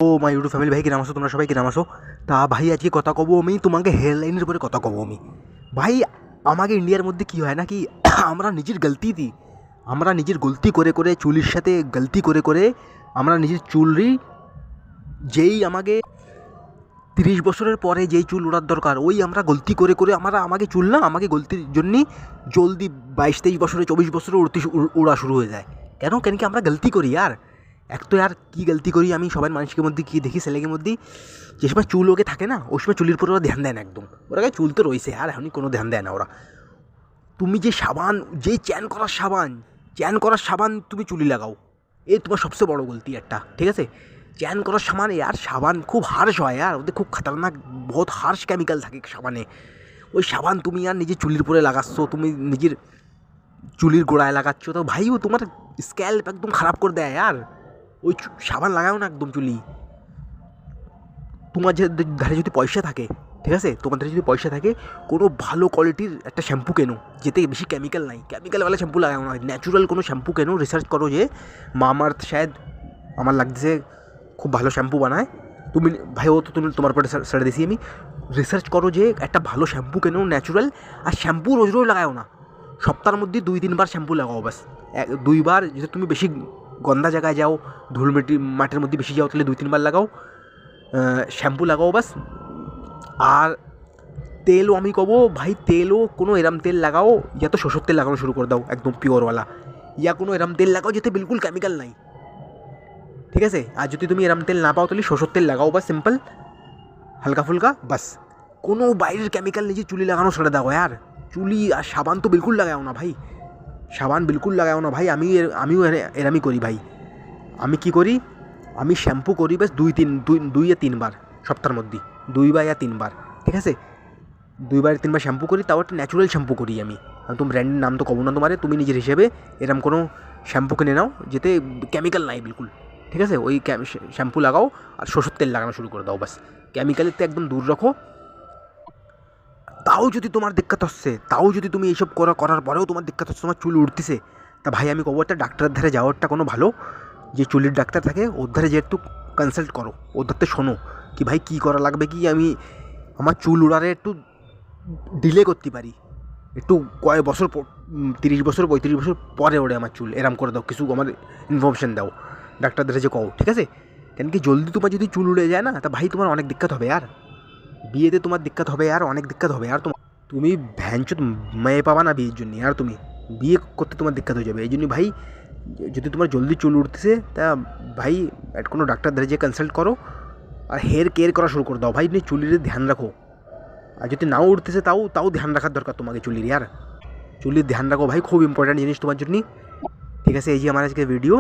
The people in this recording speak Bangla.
ও মাই ইউটিউব ফ্যামিলি ভাই কিরাম আসো তোমরা সবাই কিরাম আসো তা ভাই আজকে কথা কব আমি তোমাকে হেয়ারলাইনের উপরে কথা কব আমি ভাই আমাকে ইন্ডিয়ার মধ্যে কি হয় না কি আমরা নিজের গলতি করে করে চুলের সাথে গলতি করে করে আমরা নিজের চুলই যেই আমাকে 30 বছরের পরে যেই চুল ওড়ার দরকার ওই আমরা গলতি করে করে আমাকে চুল না আমাকে গলতির জন্যই জলদি 22-23 বছরে 24 বছরে ওড়া শুরু হয়ে যায় কেন কেন কি আমরা গলতি করি আর এক তো আর কী গলতি করি আমি সবার মানুষের মধ্যে কী দেখি ছেলেদের মধ্যে যে সময় চুল ওকে থাকে না ওই সময় চুলের উপরে ওরা ধ্যান দেয় না একদম ওরা চুল তো রয়েছে আর এখনই কোনো ধ্যান দেয় না ওরা তুমি যে সাবান যে চ্যান করার সাবান তুমি চুলি লাগাও এই তোমার সবচেয়ে বড় গলতি একটা ঠিক আছে চ্যান করার সাবান আর সাবান খুব হার্শ হয় আর ওদের খুব খতরনাক বহুত হার্শ কেমিক্যাল থাকে সাবানে ওই সাবান তুমি আর নিজের চুলির উপরে লাগাচ্ছ তুমি নিজের চুলির গোড়ায় লাগাচ্ছ তো ভাইও তোমার স্ক্যাল্প একদম খারাপ করে দেয় আর ওই সাবান লাগাও না একদম চুলি তোমার যে ধারে যদি পয়সা থাকে ঠিক আছে তোমাদের যদি পয়সা থাকে কোনো ভালো কোয়ালিটির একটা শ্যাম্পু কেনো যেতে বেশি কেমিক্যাল নাই কেমিক্যালওয়ালা শ্যাম্পু লাগাও না ন্যাচুরাল কোনো শ্যাম্পু কেনো রিসার্চ করো যে মামাআর্থ শায়দ আমার লাগছে খুব ভালো শ্যাম্পু বানায় তুমি ভাই ও তো তুমি তোমার পরে ছেড়ে দিছি আমি রিসার্চ করো যে একটা ভালো শ্যাম্পু কেনো ন্যাচুরাল আর শ্যাম্পু রোজ রোজ লাগাও না সপ্তাহের মধ্যে 2-3 বার শ্যাম্পু লাগাও বাস 2 বার যদি তুমি বেশি গন্দা জায়গায় যাও মাটির মধ্যে বেশি যাও তাহলে 2-3 বার লাগাও শ্যাম্পু লাগাও বাস আর তেলও আমি কব ভাই তেলও কোনো এরম তেল লাগাও ইয়া তো সরষের তেল লাগানো শুরু করে দাও একদম পিওরওয়ালা ইয়া কোনো এরম তেল লাগাও যেতে বিলকুল কেমিক্যাল নাই ঠিক আছে আর যদি তুমি এরম তেল না পাও তাহলে সরষের তেল লাগাও বাস সিম্পল হালকা ফুলকা বাস কোনো বাইরের কেমিক্যাল নিজে চুলি লাগানো ছেড়ে দাও আর চুলি আর সাবান তো বিলকুল লাগাও না ভাই সাবান বিলকুল লাগাও না ভাই আমিও এরামই করি ভাই আমি কি করি আমি শ্যাম্পু করি ব্যাস 2-3 বার সপ্তাহের মধ্যে 2 বা 3 বার ঠিক আছে 2-3 বার শ্যাম্পু করি তাও একটা ন্যাচুরাল শ্যাম্পু করি আমি তুমি ব্র্যান্ডের নাম তো কব না তোমারে তুমি নিজের হিসেবে এরম কোনো শ্যাম্পু কিনে নাও যেতে কেমিক্যাল নাই বিলকুল ঠিক আছে ওই শ্যাম্পু লাগাও আর সরষের তেল লাগানো শুরু করে দাও বাস কেমিক্যালের তো একদম দূর রাখো তাও যদি তোমার দিক্কত হচ্ছে তাও যদি তুমি এইসব করার পরেও তোমার দিক্কত হচ্ছে তোমার চুল উঠতেছে তা ভাই আমি কব একটা ডাক্তারের ধারে যাওয়ারটা কোনো ভালো যে চুলের ডাক্তার থাকে ওর ধারে যে একটু কনসাল্ট করো ওর ধারতে শোনো কি ভাই কী করা লাগবে কি আমি আমার চুল উড়ারে একটু ডিলে করতে পারি একটু কয়েক বছর 30 বছর 35 বছর পরে ওড়ে আমার চুল এরম করে দাও কিছু আমার ইনফরমেশন দাও ডাক্তারদের যে কও ঠিক আছে কেন কি জলদি তোমার যদি চুল উড়ে যায় না তা ভাই তোমার অনেক দিক্কত হবে আর বিয়েতে তোমার দিক্কত হবে আর অনেক দিক্কত হবে আর তুমি ভ্যানচোদ মেয়ে পাবা না বিয়ের জন্য আর তুমি বিয়ে করতে তোমার দিক্কত হয়ে যাবে এই জন্য ভাই যদি তোমার জলদি চুল উঠতেছে তা ভাই কোনো ডাক্তার ধারে যে কনসাল্ট করো আর হেয়ার কেয়ার করা শুরু করে দাও ভাই তুমি চুলির ধ্যান রাখো আর যদি নাও উঠতেছে তাও ধ্যান রাখার দরকার তোমাকে চুলির ধ্যান রাখো ভাই খুব ইম্পর্ট্যান্ট জিনিস তোমার জন্য ঠিক আছে এই যে আমার আজকে ভিডিও